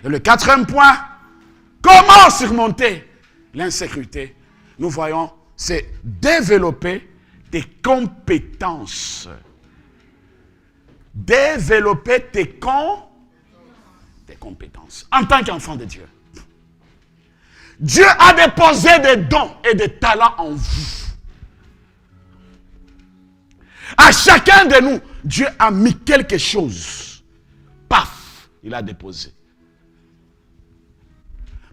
Et le quatrième point, comment surmonter l'insécurité? Nous voyons, c'est développer tes compétences. Développer tes compétences. En tant qu'enfant de Dieu. Dieu a déposé des dons et des talents en vous. À chacun de nous, Dieu a mis quelque chose. Paf, il a déposé.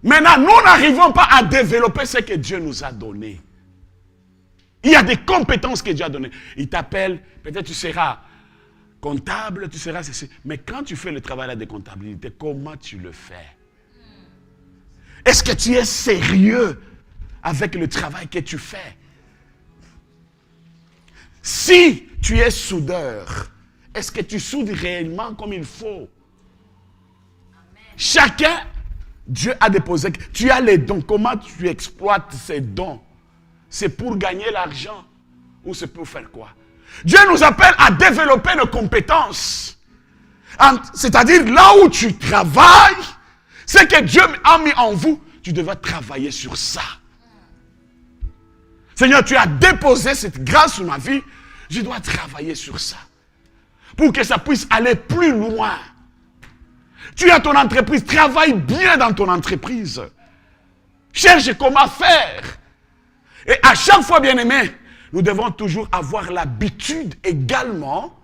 Maintenant, nous n'arrivons pas à développer ce que Dieu nous a donné. Il y a des compétences que Dieu a données. Il t'appelle, peut-être tu seras comptable, tu seras ceci. Mais quand tu fais le travail de comptabilité, comment tu le fais? Est-ce que tu es sérieux avec le travail que tu fais? Si tu es soudeur, est-ce que tu soudes réellement comme il faut? Chacun, Dieu a déposé, tu as les dons. Comment tu exploites ces dons? C'est pour gagner l'argent ou c'est pour faire quoi? Dieu nous appelle à développer nos compétences. C'est-à-dire là où tu travailles, ce que Dieu a mis en vous, tu devras travailler sur ça. Seigneur, tu as déposé cette grâce sur ma vie, je dois travailler sur ça. Pour que ça puisse aller plus loin. Tu as ton entreprise, travaille bien dans ton entreprise. Cherche comment faire. Et à chaque fois, bien-aimés, nous devons toujours avoir l'habitude également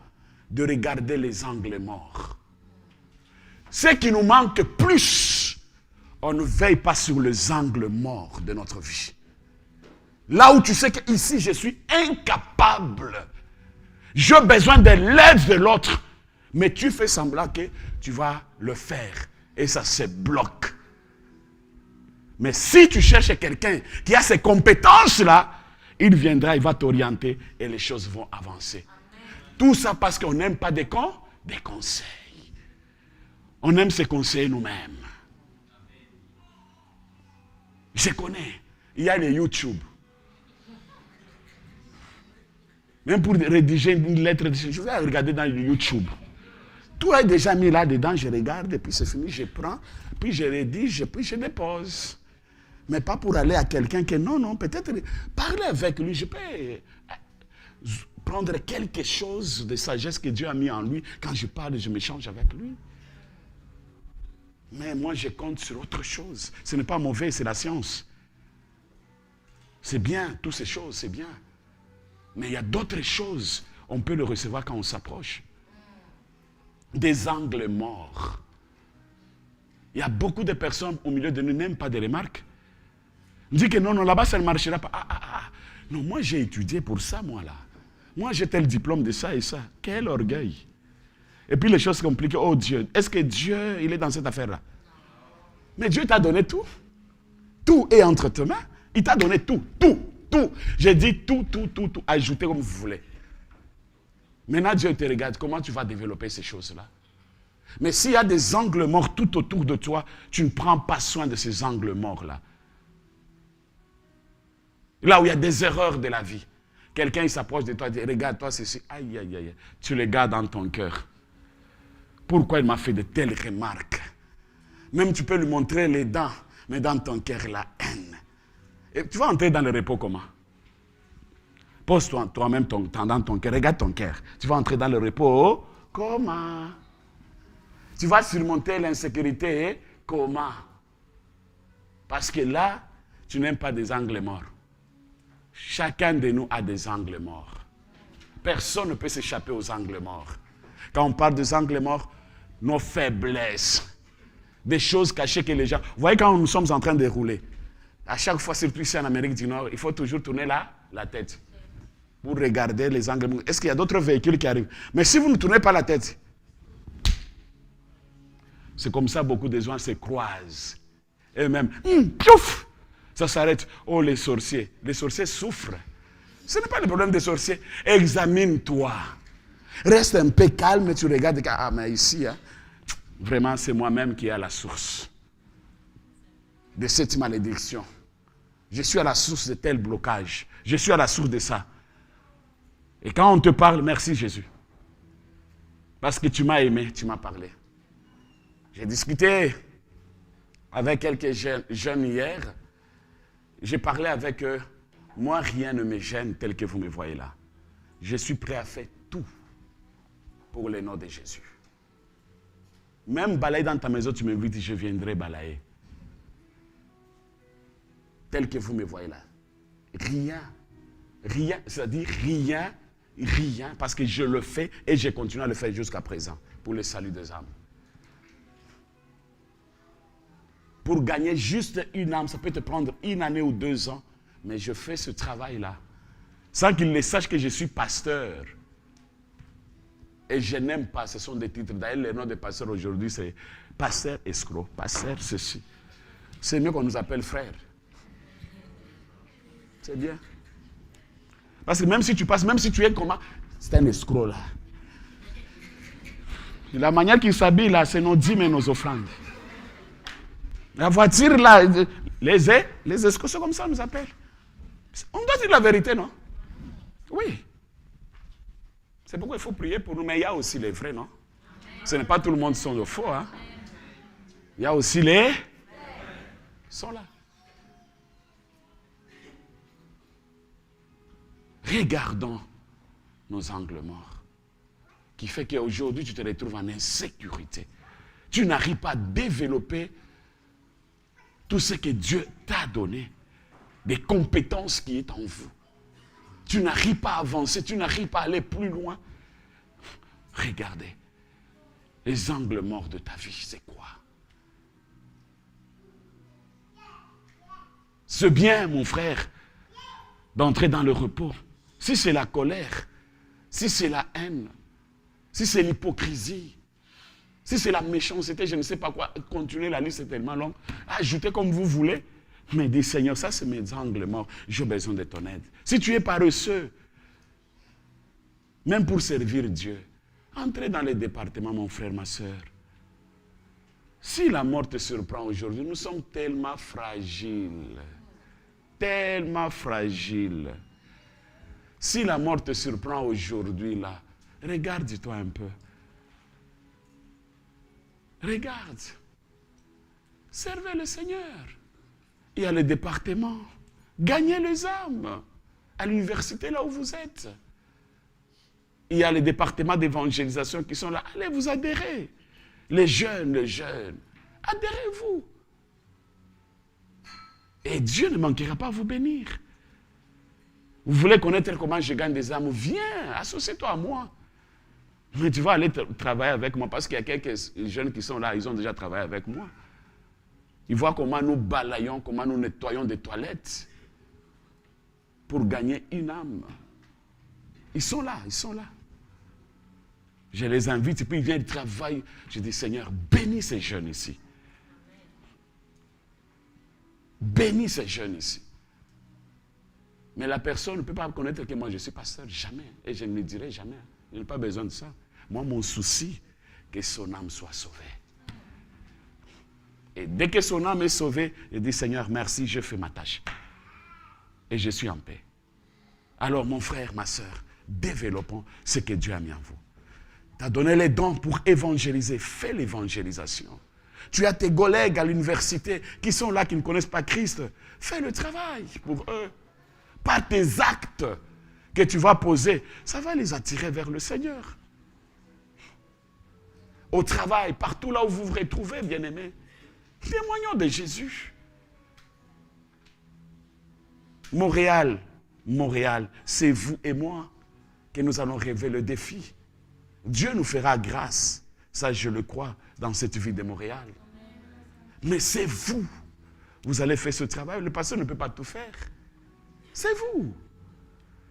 de regarder les angles morts. Ce qui nous manque plus, on ne veille pas sur les angles morts de notre vie. Là où tu sais qu'ici, je suis incapable. J'ai besoin de l'aide de l'autre. Mais tu fais semblant que tu vas le faire. Et ça se bloque. Mais si tu cherches quelqu'un qui a ces compétences-là, il viendra, il va t'orienter et les choses vont avancer. Tout ça parce qu'on n'aime pas des conseils. On aime se conseiller nous-mêmes. Je connais. Il y a les YouTube. Même pour rédiger une lettre, je vais regarder dans le YouTube. Tout est déjà mis là-dedans, je regarde, et puis c'est fini, je prends, puis je rédige, puis je dépose. Mais pas pour aller à quelqu'un qui, non, peut-être parler avec lui, je peux prendre quelque chose de sagesse que Dieu a mis en lui. Quand je parle, je m'échange avec lui. Mais moi, je compte sur autre chose. Ce n'est pas mauvais, c'est la science. C'est bien, toutes ces choses, c'est bien. Mais il y a d'autres choses, on peut le recevoir quand on s'approche. Des angles morts. Il y a beaucoup de personnes au milieu de nous qui n'aiment pas des remarques. On dit que non, là-bas, ça ne marchera pas. Non, moi, j'ai étudié pour ça, moi, là. Moi, j'ai tel diplôme de ça et ça. Quel orgueil. Et puis, les choses compliquées. Oh, Dieu. Est-ce que Dieu, il est dans cette affaire-là? Mais Dieu t'a donné tout. Tout est entre tes mains. Il t'a donné tout. J'ai dit tout. Ajoutez comme vous voulez. Maintenant, Dieu te regarde. Comment tu vas développer ces choses-là? Mais s'il y a des angles morts tout autour de toi, tu ne prends pas soin de ces angles morts-là. Là où il y a des erreurs de la vie. Quelqu'un il s'approche de toi et dit, regarde-toi ceci. Aïe. Tu le gardes dans ton cœur. Pourquoi il m'a fait de telles remarques? Même tu peux lui montrer les dents, mais dans ton cœur, la haine. Et tu vas entrer dans le repos comment? Pose-toi toi-même dans ton cœur. Regarde ton cœur. Tu vas entrer dans le repos comment? Tu vas surmonter l'insécurité comment? Parce que là, tu n'aimes pas des angles morts. Chacun de nous a des angles morts. Personne ne peut s'échapper aux angles morts. Quand on parle des angles morts, nos faiblesses, des choses cachées que les gens... Vous voyez quand nous sommes en train de rouler, à chaque fois, surtout ici en Amérique du Nord, il faut toujours tourner la tête pour regarder les angles morts. Est-ce qu'il y a d'autres véhicules qui arrivent? Mais si vous ne tournez pas la tête, c'est comme ça beaucoup de gens se croisent. Et même, piouf, ça s'arrête. Oh, les sorciers. Les sorciers souffrent. Ce n'est pas le problème des sorciers. Examine-toi. Reste un peu calme et tu regardes. Ah, mais ici, vraiment, c'est moi-même qui est à la source de cette malédiction. Je suis à la source de tel blocage. Je suis à la source de ça. Et quand on te parle, merci Jésus. Parce que tu m'as aimé, tu m'as parlé. J'ai discuté avec quelques jeunes hier. J'ai parlé avec eux. Moi, rien ne me gêne tel que vous me voyez là. Je suis prêt à faire tout pour le nom de Jésus. Même balayer dans ta maison, tu m'invites, je viendrai balayer. Tel que vous me voyez là. Rien, c'est-à-dire rien, parce que je le fais et je continue à le faire jusqu'à présent pour le salut des âmes. Pour gagner juste une âme, ça peut te prendre 1 année ou 2 ans, mais je fais ce travail-là sans qu'ils le sachent que je suis pasteur. Et je n'aime pas, ce sont des titres. D'ailleurs, le nom de pasteur aujourd'hui, c'est pasteur escroc, pasteur ceci. C'est mieux qu'on nous appelle frère. C'est bien. Parce que même si tu passes, même si tu es comment, c'est un escroc là. La manière qu'il s'habille là, c'est nos dîmes et nos offrandes. La voiture là, les escrocs, c'est comme ça on nous appelle. On doit dire la vérité, non? Oui. C'est pourquoi il faut prier pour nous, mais il y a aussi les vrais, non? Ce n'est pas tout le monde qui sont de faux, hein? Il y a aussi les... Ils sont là. Regardons nos angles morts, qui fait qu'aujourd'hui tu te retrouves en insécurité. Tu n'arrives pas à développer tout ce que Dieu t'a donné, des compétences qui sont en vous. Tu n'arrives pas à avancer, tu n'arrives pas à aller plus loin. Regardez, les angles morts de ta vie, c'est quoi? C'est bien, mon frère, d'entrer dans le repos. Si c'est la colère, si c'est la haine, si c'est l'hypocrisie, si c'est la méchanceté, je ne sais pas quoi, continuer la liste, c'est tellement long. Ajoutez comme vous voulez. Mais dis, Seigneur, ça c'est mes angles morts. J'ai besoin de ton aide. Si tu es paresseux, même pour servir Dieu, entrez dans les départements, mon frère, ma soeur. Si la mort te surprend aujourd'hui, nous sommes tellement fragiles. Tellement fragiles. Si la mort te surprend aujourd'hui, là, regarde-toi un peu. Regarde. Servez le Seigneur. Il y a le département. Gagnez les âmes. À l'université, là où vous êtes. Il y a les départements d'évangélisation qui sont là. Allez vous adhérer. Les jeunes. Adhérez-vous. Et Dieu ne manquera pas à vous bénir. Vous voulez connaître comment je gagne des âmes? Viens, associe-toi à moi. Mais tu vas aller travailler avec moi parce qu'il y a quelques jeunes qui sont là, ils ont déjà travaillé avec moi. Ils voient comment nous balayons, comment nous nettoyons des toilettes pour gagner une âme. Ils sont là. Je les invite et puis ils viennent travailler. Je dis, Seigneur, bénis ces jeunes ici. Bénis ces jeunes ici. Mais la personne ne peut pas connaître que moi je suis pasteur, jamais. Et je ne le dirai jamais. Je n'ai pas besoin de ça. Moi, mon souci, que son âme soit sauvée. Et dès que son âme est sauvée, je dis, Seigneur, merci, je fais ma tâche. Et je suis en paix. Alors, mon frère, ma soeur, développons ce que Dieu a mis en vous. Tu as donné les dons pour évangéliser. Fais l'évangélisation. Tu as tes collègues à l'université qui sont là, qui ne connaissent pas Christ. Fais le travail pour eux. Par tes actes que tu vas poser, ça va les attirer vers le Seigneur. Au travail, partout là où vous vous retrouvez, bien-aimés, témoignons de Jésus. Montréal, c'est vous et moi que nous allons relever le défi. Dieu nous fera grâce, ça je le crois, dans cette vie de Montréal. Mais c'est vous. Vous allez faire ce travail, le pasteur ne peut pas tout faire. C'est vous.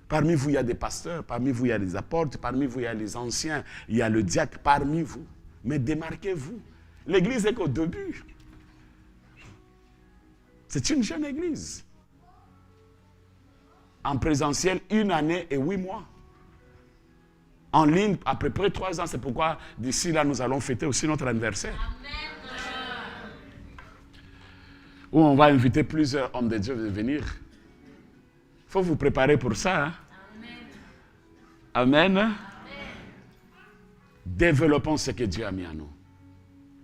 Parmi vous, il y a des pasteurs, parmi vous, il y a les apôtres, parmi vous, il y a les anciens, il y a le diacre, parmi vous. Mais démarquez-vous. L'église n'est qu'au début. C'est une jeune église. En présentiel, 1 année et 8 mois. En ligne, à peu près 3 ans. C'est pourquoi d'ici là, nous allons fêter aussi notre anniversaire. Amen. Où on va inviter plusieurs hommes de Dieu à venir. Il faut vous préparer pour ça. Hein? Amen. Amen. Développons ce que Dieu a mis en nous.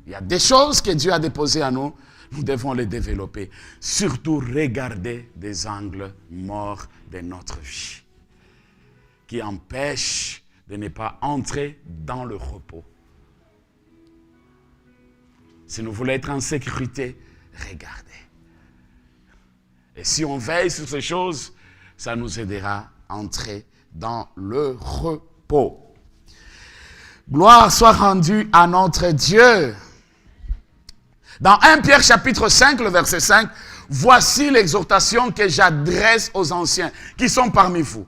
Il y a des choses que Dieu a déposées en nous. nous devons les développer. Surtout, regarder des angles morts de notre vie qui empêchent de ne pas entrer dans le repos. Si nous voulons être en sécurité, regardez. Et si on veille sur ces choses, ça nous aidera à entrer dans le repos. Gloire soit rendue à notre Dieu. Dans 1 Pierre chapitre 5, le verset 5, voici l'exhortation que j'adresse aux anciens qui sont parmi vous.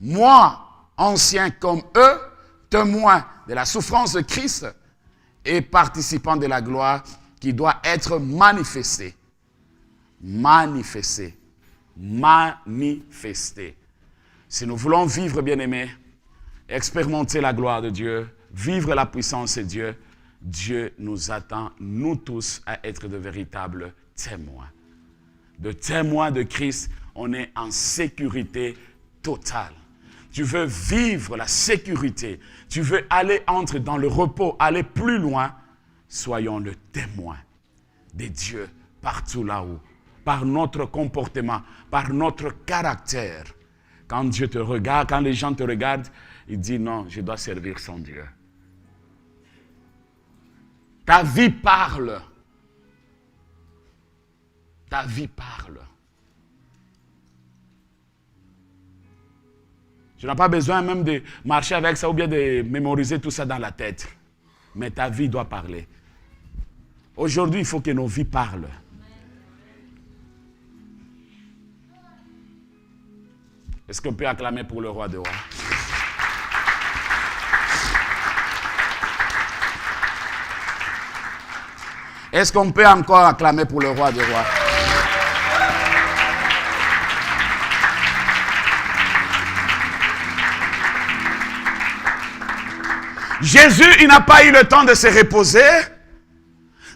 Moi, ancien comme eux, témoin de la souffrance de Christ et participant de la gloire qui doit être manifestée. Manifestée. Manifestée. Si nous voulons vivre, bien-aimés, expérimenter la gloire de Dieu, vivre la puissance de Dieu, Dieu nous attend, nous tous, à être de véritables témoins. De témoins de Christ, on est en sécurité totale. Tu veux vivre la sécurité, tu veux aller entrer dans le repos, aller plus loin, soyons le témoin de Dieu partout là-haut, par notre comportement, par notre caractère. Quand Dieu te regarde, quand les gens te regardent, ils disent non, je dois servir son Dieu. Ta vie parle. Ta vie parle. Tu n'as pas besoin même de marcher avec ça ou bien de mémoriser tout ça dans la tête. Mais ta vie doit parler. Aujourd'hui, il faut que nos vies parlent. Est-ce qu'on peut acclamer pour le roi des rois? Est-ce qu'on peut encore acclamer pour le roi des rois? Jésus, il n'a pas eu le temps de se reposer.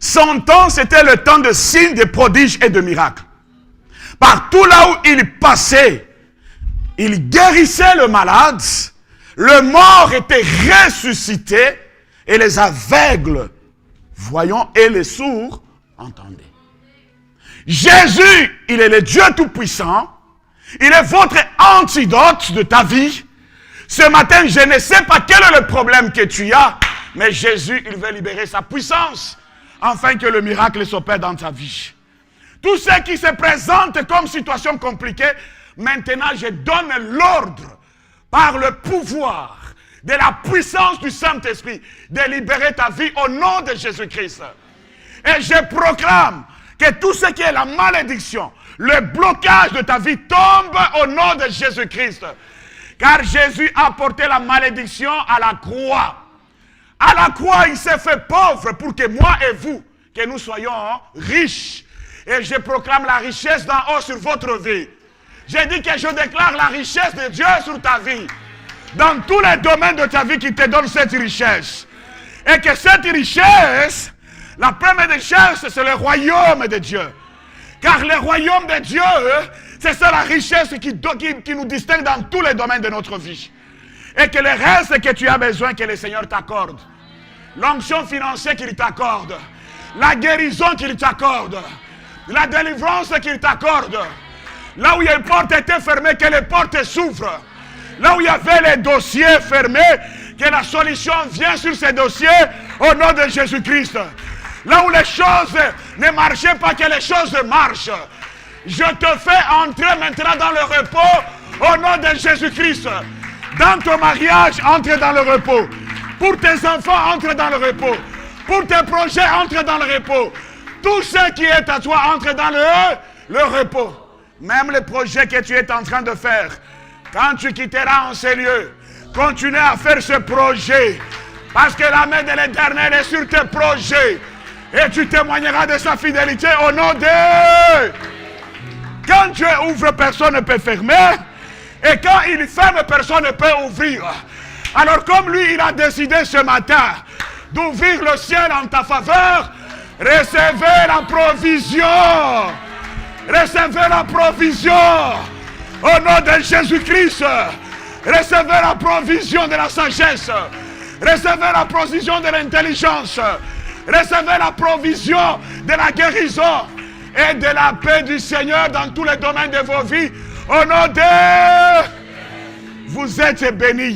Son temps, c'était le temps de signes, de prodiges et de miracles. Partout là où il passait, il guérissait le malade, le mort était ressuscité et les aveugles voyant et les sourds entendaient. Jésus, il est le Dieu Tout-Puissant, il est votre antidote de ta vie. Ce matin, je ne sais pas quel est le problème que tu as, mais Jésus, il veut libérer sa puissance afin que le miracle s'opère dans ta vie. Tout ce qui se présente comme situation compliquée, maintenant je donne l'ordre par le pouvoir de la puissance du Saint-Esprit de libérer ta vie au nom de Jésus-Christ. Et je proclame que tout ce qui est la malédiction, le blocage de ta vie tombe au nom de Jésus-Christ. Car Jésus a porté la malédiction à la croix. À la croix, il s'est fait pauvre pour que moi et vous, que nous soyons riches. Et je proclame la richesse d'en haut sur votre vie. J'ai dit que je déclare la richesse de Dieu sur ta vie. Dans tous les domaines de ta vie qui te donne cette richesse. Et que cette richesse, la première des choses, c'est le royaume de Dieu. Car le royaume de Dieu, c'est ça la richesse qui nous distingue dans tous les domaines de notre vie. Et que le reste que tu as besoin, que le Seigneur t'accorde. L'onction financière qu'il t'accorde. La guérison qu'il t'accorde. La délivrance qu'il t'accorde. Là où les portes étaient fermées, que les portes s'ouvrent. Là où il y avait les dossiers fermés, que la solution vient sur ces dossiers au nom de Jésus-Christ. Là où les choses ne marchaient pas, que les choses marchent. Je te fais entrer maintenant dans le repos au nom de Jésus-Christ. Dans ton mariage, entre dans le repos. Pour tes enfants, entre dans le repos. Pour tes projets, entre dans le repos. Tout ce qui est à toi, entre dans le repos. Même les projets que tu es en train de faire. Quand tu quitteras en ces lieux, continue à faire ce projet. Parce que la main de l'Éternel est sur tes projets. Et tu témoigneras de sa fidélité au nom de... Quand Dieu ouvre, personne ne peut fermer. Et quand il ferme, personne ne peut ouvrir. Alors comme lui, il a décidé ce matin d'ouvrir le ciel en ta faveur, recevez la provision. Recevez la provision. Au nom de Jésus-Christ. Recevez la provision de la sagesse. Recevez la provision de l'intelligence. Recevez la provision de la guérison et de la paix du Seigneur dans tous les domaines de vos vies. Au nom de... Vous êtes bénis.